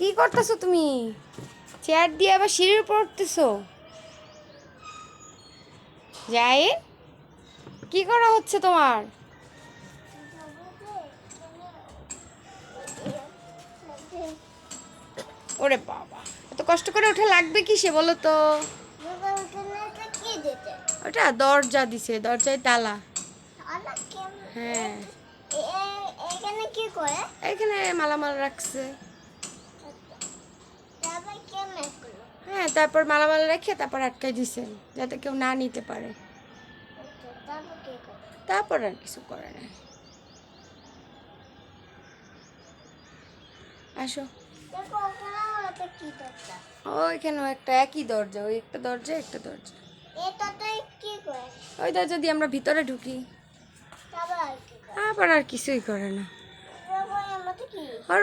কি করতেছো তুমি? চেয়ার দিয়ে আবার সিঁড়ির উপর উঠতেছো? যাই, কি করা হচ্ছে তোমার? ওরে বাবা, এত কষ্ট করে ওঠা লাগবে কি সে বলো তো? ওটা দরজা দিছে, দরজায় তালা। হ্যাঁ, এখানে কি করে? এখানে মালামাল রাখছে। তারপর কেমনে করলো? হ্যাঁ, তারপর মালামাল রেখে তারপর আটকাই দিছে যাতে কেউ না নিতে পারে। তারপর কি করে? তারপর আর কিছু করে না। আসো। দেখো ওখানে ওটা কি দরজা? ওইখানেও একটা একই দরজা, ওই একটা দরজা একটা দরজা। এটাতে কি করে? ওই দরজা দিয়ে আমরা ভিতরে ঢুকি। তারপর আর কি করে? তারপর আর কিছুই করে না। তারপর এর মধ্যে কি? ওর